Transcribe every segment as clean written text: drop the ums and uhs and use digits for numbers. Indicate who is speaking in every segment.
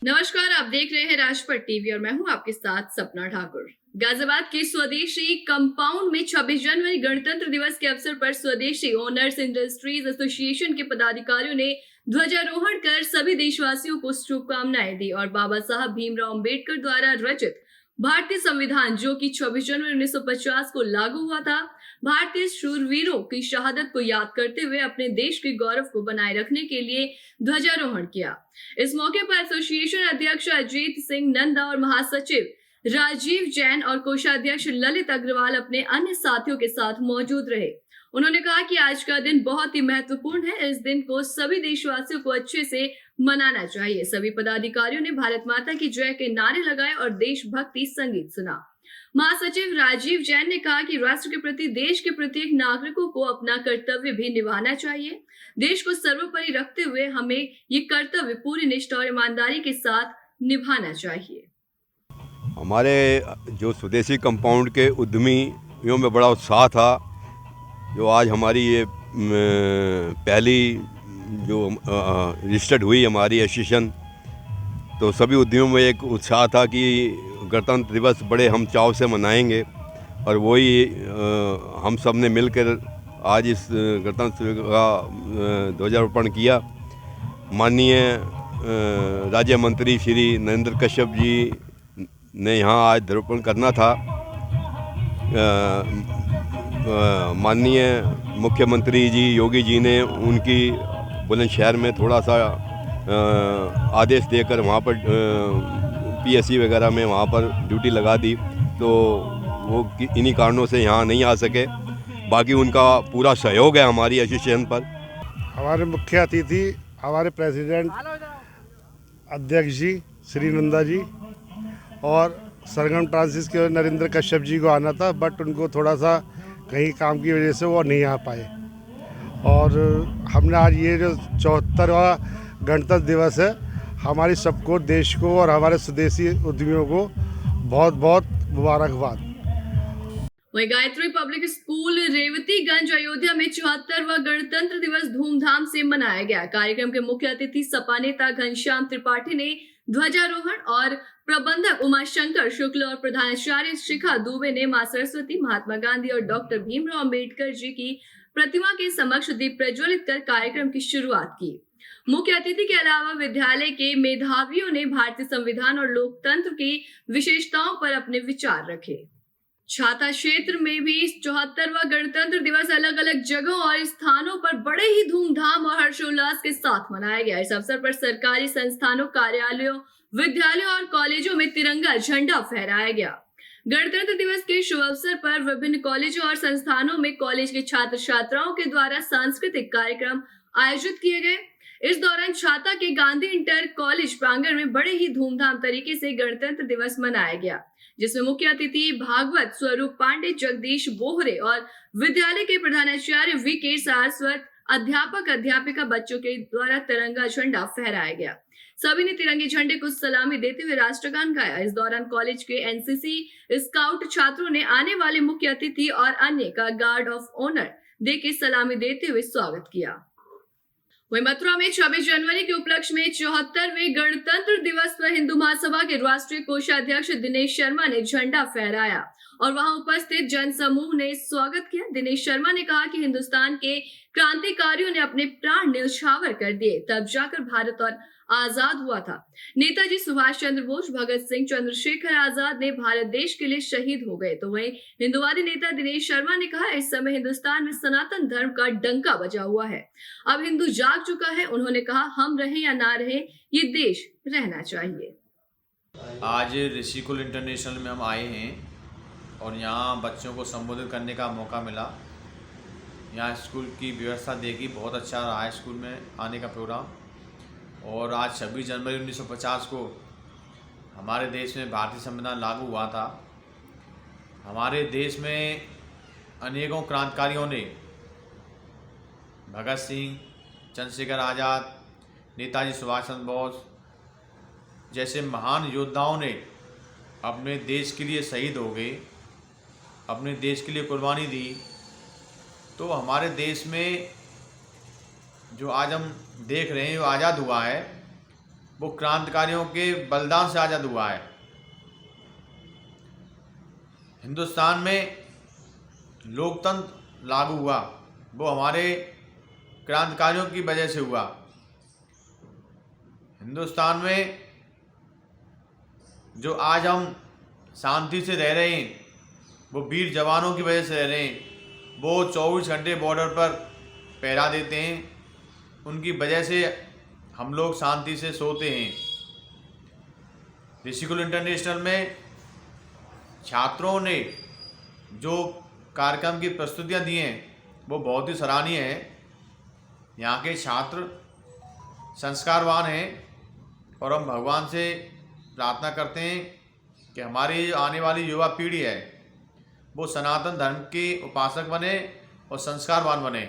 Speaker 1: नमस्कार, आप देख रहे हैं राजपट टीवी और मैं हूं आपके साथ सपना ठाकुर। गाजियाबाद के स्वदेशी कंपाउंड में 26 जनवरी गणतंत्र दिवस के अवसर पर स्वदेशी ओनर्स इंडस्ट्रीज एसोसिएशन के पदाधिकारियों ने ध्वजारोहण कर सभी देशवासियों को शुभकामनाएं दी और बाबा साहब भीमराव अंबेडकर द्वारा रचित भारतीय संविधान, जो कि 26 जनवरी 1950 को लागू हुआ था, भारतीय शूरवीरों की शहादत को याद करते हुए अपने देश के गौरव को बनाए रखने के लिए ध्वजारोहण किया। इस मौके पर एसोसिएशन अध्यक्ष अजीत सिंह नंदा और महासचिव राजीव जैन और कोषाध्यक्ष ललित अग्रवाल अपने अन्य साथियों के साथ मौजूद रहे। उन्होंने कहा कि आज का दिन बहुत ही महत्वपूर्ण है। इस दिन को सभी देशवासियों को अच्छे से मनाना चाहिए। सभी पदाधिकारियों ने भारत माता की जय के नारे लगाए और देशभक्ति संगीत सुना। महासचिव राजीव जैन ने कहा कि राष्ट्र के प्रति, देश के प्रत्येक नागरिकों को अपना कर्तव्य भी निभाना चाहिए। देश को सर्वोपरि रखते हुए हमें ये कर्तव्य पूरी निष्ठा और ईमानदारी के साथ निभाना चाहिए।
Speaker 2: हमारे जो स्वदेशी कंपाउंड के उद्यमियों में बड़ा उत्साह था। जो आज हमारी ये पहली जो रजिस्टर्ड हुई हमारी एसोसिएशन, तो सभी उद्यमियों में एक उत्साह था कि गणतंत्र दिवस बड़े हम चाव से मनाएंगे और वही हम सब ने मिलकर आज इस गणतंत्र का ध्वजारोहण किया। माननीय राज्य मंत्री श्री नरेंद्र कश्यप जी ने यहाँ आज ध्वजारोहण करना था। माननीय मुख्यमंत्री जी योगी जी ने उनकी बुलंदशहर में थोड़ा सा आदेश देकर वहाँ पर पीएससी वगैरह में वहाँ पर ड्यूटी लगा दी, तो वो इन्हीं कारणों से यहाँ नहीं आ सके। बाकी उनका पूरा सहयोग है हमारी एसोसिएशन पर।
Speaker 3: हमारे मुख्य अतिथि हमारे प्रेसिडेंट अध्यक्ष जी श्री नंदा जी और सरगम ट्रांसिस के नरेंद्र कश्यप जी को आना था, बट उनको थोड़ा सा कहीं काम की वजह से वो नहीं आ पाए। और हमने आज ये जो 74वां गणतंत्र दिवस है, हमारी सबको, देश को और हमारे स्वदेशी उद्यमियों को बहुत बहुत मुबारकबाद।
Speaker 1: वहीं गायत्री पब्लिक स्कूल रेवतीगंज अयोध्या में 74वां गणतंत्र दिवस धूमधाम से मनाया गया। कार्यक्रम के मुख्य अतिथि सपा नेता घनश्याम त्रिपाठी ने ध्वजारोहण और प्रबंधक उमाशंकर शुक्ल और प्रधानाचार्य शिखा दुबे ने मां सरस्वती, महात्मा गांधी और डॉक्टर भीमराव अंबेडकर जी की प्रतिमा के समक्ष दीप प्रज्वलित कर कार्यक्रम की शुरुआत की। मुख्य अतिथि के अलावा विद्यालय के मेधावियों ने भारतीय संविधान और लोकतंत्र की विशेषताओं पर अपने विचार रखे। छाता क्षेत्र में भी 74वां गणतंत्र दिवस अलग अलग जगहों और स्थानों पर बड़े ही धूमधाम और हर्षोल्लास के साथ मनाया गया। इस अवसर पर सरकारी संस्थानों, कार्यालयों, विद्यालयों और कॉलेजों में तिरंगा झंडा फहराया गया। गणतंत्र दिवस के शुभ अवसर पर विभिन्न कॉलेजों और संस्थानों में कॉलेज के छात्र छात्राओं के द्वारा सांस्कृतिक कार्यक्रम आयोजित किए गए। इस दौरान छाता के गांधी इंटर कॉलेज प्रांगण में बड़े ही धूमधाम तरीके से गणतंत्र दिवस मनाया गया, जिसमें मुख्य अतिथि भागवत स्वरूप पांडे, जगदीश बोहरे और विद्यालय के प्रधानाचार्य वी.के. सारस्वत, अध्यापक अध्यापिका बच्चों के द्वारा तिरंगा झंडा फहराया गया। सभी ने तिरंगे झंडे को सलामी देते हुए राष्ट्रगान गाया। इस दौरान कॉलेज के एनसीसी स्काउट छात्रों ने आने वाले मुख्य अतिथि और अन्य का गार्ड ऑफ ऑनर देके सलामी देते हुए स्वागत किया। वहीं मथुरा में 26 जनवरी के उपलक्ष्य में 74वें गणतंत्र दिवस पर हिंदू महासभा के राष्ट्रीय कोषाध्यक्ष दिनेश शर्मा ने झंडा फहराया और वहां उपस्थित जन समूह ने स्वागत किया। दिनेश शर्मा ने कहा कि हिंदुस्तान के क्रांतिकारियों ने अपने प्राण न्यौछावर कर दिए, तब जाकर भारत और आजाद हुआ था। नेताजी सुभाष चंद्र बोस, भगत सिंह, चंद्रशेखर आजाद ने भारत देश के लिए शहीद हो गए। तो वहीं हिंदुवादी नेता दिनेश शर्मा ने कहा, इस समय हिंदुस्तान में सनातन धर्म का डंका बजा हुआ है। अब हिंदू जाग चुका है। उन्होंने कहा, हम रहे या ना रहे, ये देश रहना चाहिए।
Speaker 4: आज ऋषिकुल इंटरनेशनल में हम आए हैं और यहाँ बच्चों को संबोधित करने का मौका मिला। यहाँ स्कूल की व्यवस्था देखी, बहुत अच्छा रहा है स्कूल में आने का प्रोग्राम। और आज 26 जनवरी 1950 को हमारे देश में भारतीय संविधान लागू हुआ था। हमारे देश में अनेकों क्रांतिकारियों ने, भगत सिंह, चंद्रशेखर आज़ाद, नेताजी सुभाष चंद्र बोस जैसे महान योद्धाओं ने अपने देश के लिए शहीद हो गए, अपने देश के लिए कुर्बानी दी। तो हमारे देश में जो आज हम देख रहे हैं, जो आज़ाद हुआ है, वो क्रांतिकारियों के बलिदान से आज़ाद हुआ है। हिंदुस्तान में लोकतंत्र लागू हुआ वो हमारे क्रांतिकारियों की वजह से हुआ। हिंदुस्तान में जो आज हम शांति से रह रहे हैं वो वीर जवानों की वजह से रह रहे हैं। वो 24 घंटे बॉर्डर पर पहरा देते हैं, उनकी वजह से हम लोग शांति से सोते हैं। ऋषिकुल इंटरनेशनल में छात्रों ने जो कार्यक्रम की प्रस्तुतियाँ दी हैं वो बहुत ही सराहनीय है। यहाँ के छात्र संस्कारवान हैं और हम भगवान से प्रार्थना करते हैं कि हमारी आने वाली युवा पीढ़ी है वो सनातन धर्म के उपासक बने और संस्कारवान बने।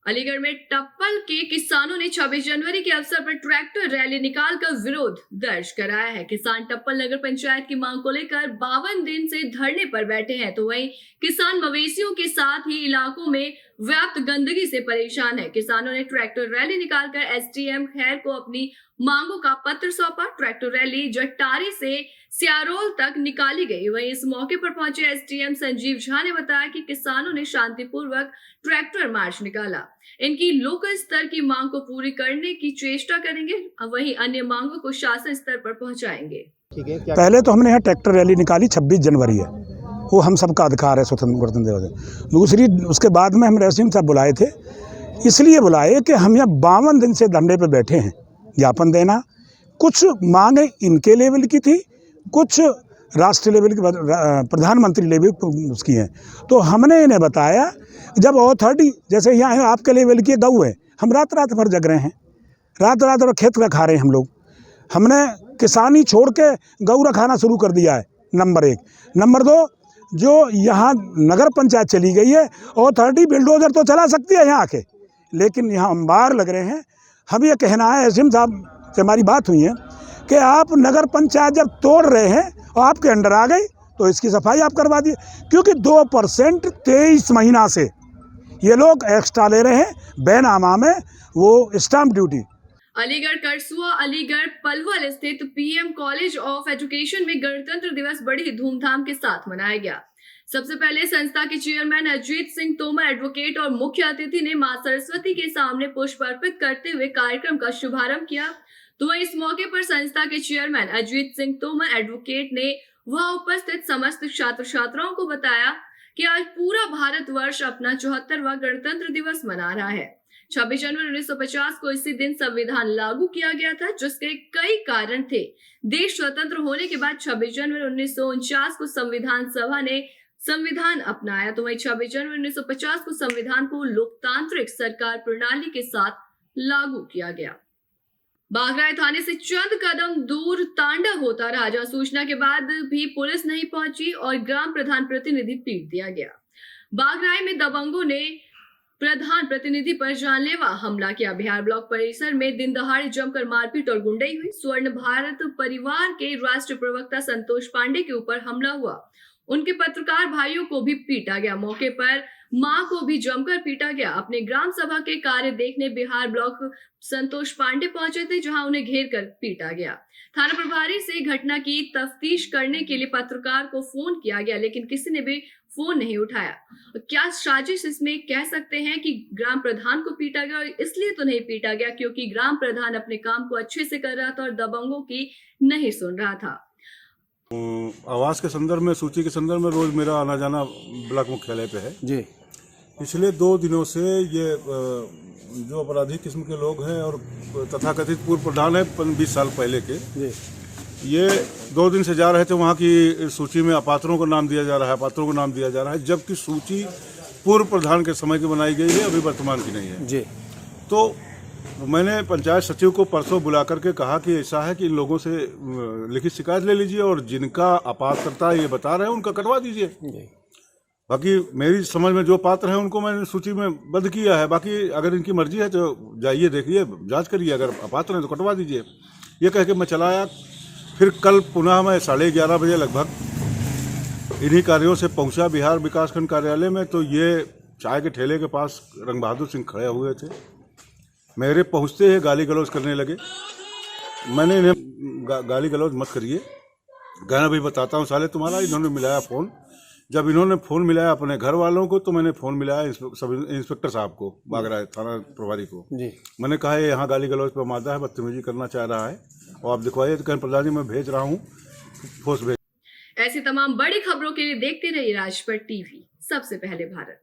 Speaker 1: अलीगढ़ में टप्पल के किसानों ने 26 जनवरी के अवसर पर ट्रैक्टर रैली निकालकर विरोध दर्ज कराया है। किसान टप्पल नगर पंचायत की मांग को लेकर 52 दिन से धरने पर बैठे हैं, तो वहीं किसान मवेशियों के साथ ही इलाकों में व्याप्त गंदगी से परेशान है। किसानों ने ट्रैक्टर रैली निकालकर एसडीएम खैर को अपनी मांगों का पत्र सौंपा। ट्रैक्टर रैली जट्टारी से सियारोल तक निकाली गई। वहीं इस मौके पर पहुंचे एसडीएम संजीव झा ने बताया कि किसानों ने शांतिपूर्वक ट्रैक्टर मार्च निकाला। इनकी लोकल स्तर की मांग को पूरी करने की चेष्टा करेंगे, वहीं अन्य मांगों को शासन स्तर पर पहुंचाएंगे।
Speaker 5: पहले तो हमने यहाँ ट्रैक्टर रैली निकाली, 26 जनवरी है, वो हम सबका अधिकार है स्वतंत्र दिवस। दूसरी उसके बाद में हम एसडीएम साहब बुलाए थे, इसलिए बुलाए कि हम यहाँ 52 दिन से धरने पे बैठे हैं, ज्ञापन देना। कुछ मांगे इनके लेवल की थी, कुछ राष्ट्रीय लेवल की, प्रधानमंत्री लेवल उसकी हैं। तो हमने इन्हें बताया जब अथॉरिटी जैसे यहाँ आपके लेवल की गऊ है, हम रात रात भर जग रहे हैं, रात रात भर खेत खा रहे हैं हम लोग। हमने किसानी छोड़ के गऊ रखाना शुरू कर दिया है, नंबर 1। नंबर 2, जो यहाँ नगर पंचायत चली गई है, अथॉरिटी बिल्डोजर तो चला सकती है यहाँ आके, लेकिन यहाँ अंबार लग रहे हैं। हम ये कहना है, एसडीएम साहब से हमारी बात हुई है कि आप नगर पंचायत जब तोड़ रहे हैं और आपके अंडर आ गई तो इसकी सफाई आप करवा दिए, क्योंकि 2% 23 महीना से ये लोग एक्स्ट्रा ले रहे हैं बेनामा में, वो स्टाम्प ड्यूटी।
Speaker 1: अलीगढ़ करसुआ अलीगढ़ पलवल स्थित पीएम कॉलेज ऑफ एजुकेशन में गणतंत्र दिवस बड़ी ही धूमधाम के साथ मनाया गया। सबसे पहले संस्था के चेयरमैन अजीत सिंह तोमर एडवोकेट और मुख्य अतिथि ने मां सरस्वती के सामने पुष्प अर्पित करते हुए कार्यक्रम का शुभारंभ किया। तो वहीं इस मौके पर संस्था के चेयरमैन अजीत सिंह तोमर एडवोकेट ने वहां उपस्थित समस्त छात्र छात्राओं को बताया कि आज पूरा भारतवर्ष अपना 74वां गणतंत्र दिवस मना रहा है। 26 जनवरी 1950 को इसी दिन संविधान लागू किया गया था, जिसके कई कारण थे। देश स्वतंत्र होने के बाद 26 जनवरी 1949 को संविधान सभा ने संविधान अपनाया। तो वहीं 26 जनवरी 1950 को संविधान को लोकतांत्रिक सरकार प्रणाली के साथ लागू किया गया। बाघराय थाने से चंद कदम दूर तांडव होता रहा, जहां सूचना के बाद भी पुलिस नहीं पहुंची और ग्राम प्रधान प्रतिनिधि पीट दिया गया। बाघराय में दबंगों ने प्रधान प्रतिनिधि पर जानलेवा हमला किया। बिहार ब्लॉक परिसर में दिन दहाड़े जमकर मारपीट और गुंडई हुई। स्वर्ण भारत परिवार के राष्ट्रीय प्रवक्ता संतोष पांडे के ऊपर हमला हुआ। उनके पत्रकार भाइयों को भी पीटा गया। मौके पर मां को भी जमकर पीटा गया। अपने ग्राम सभा के कार्य देखने बिहार ब्लॉक संतोष पांडे पहुंचे थे, जहां उन्हें घेर कर पीटा गया। थाना प्रभारी से घटना की तफ्तीश करने के लिए पत्रकार को फोन किया गया, लेकिन किसी ने भी फोन नहीं उठाया। क्या साजिश इसमें कह सकते हैं कि ग्राम प्रधान को पीटा गया, इसलिए तो नहीं पीटा गया क्योंकि ग्राम प्रधान अपने काम को अच्छे से कर रहा था और दबंगों की नहीं सुन रहा था।
Speaker 6: आवास के संदर्भ में, सूची के संदर्भ में रोज मेरा आना जाना ब्लॉक मुख्यालय पे है जी। पिछले 2 दिनों से ये जो अपराधी किस्म के लोग हैं और तथाकथित पूर्व प्रधान है 20 साल पहले के जी, ये 2 दिन से जा रहे थे। वहाँ की सूची में अपात्रों को नाम दिया जा रहा है, पात्रों को नाम दिया जा रहा है, जबकि सूची पूर्व प्रधान के समय की बनाई गई है, अभी वर्तमान की नहीं है जी। तो मैंने पंचायत सचिव को परसों बुला करके कहा कि ऐसा है कि इन लोगों से लिखित शिकायत ले लीजिए और जिनका अपात्रता ये बता रहे हैं उनका कटवा दीजिए। बाकी मेरी समझ में जो पात्र हैं उनको मैंने सूची में बंद किया है। बाकी अगर इनकी मर्जी है तो जाइए, देखिए, जांच करिए, अगर अपात्र हैं तो कटवा दीजिए। ये कह के मैं चला आया। फिर कल पुनः मैं 11:30 बजे लगभग इन्हीं कार्यों से पहुंचा बिहार विकासखंड कार्यालय में, तो ये चाय के ठेले के पास रंग बहादुर सिंह खड़े हुए थे। मेरे पहुंचते ही गाली गलौज करने लगे मैंने इन्हें गाली गलौज मत करिए, कहना भाई बताता हूँ साले तुम्हारा। इन्होंने मिलाया फ़ोन, जब इन्होंने फ़ोन मिलाया अपने घर वालों को तो मैंने फ़ोन मिलाया सब इंस्पेक्टर साहब को, बागरा थाना प्रभारी को जी। मैंने कहा ये यहाँ गाली गलौज पर मादा है, बदतमीजी करना चाह रहा है और आप दिखवाइए। तो कहने प्रधान जी मैं भेज रहा हूँ, फोर्स भेज।
Speaker 1: ऐसी तमाम बड़ी खबरों के लिए देखते रहिए राजपट टीवी, सबसे पहले भारत।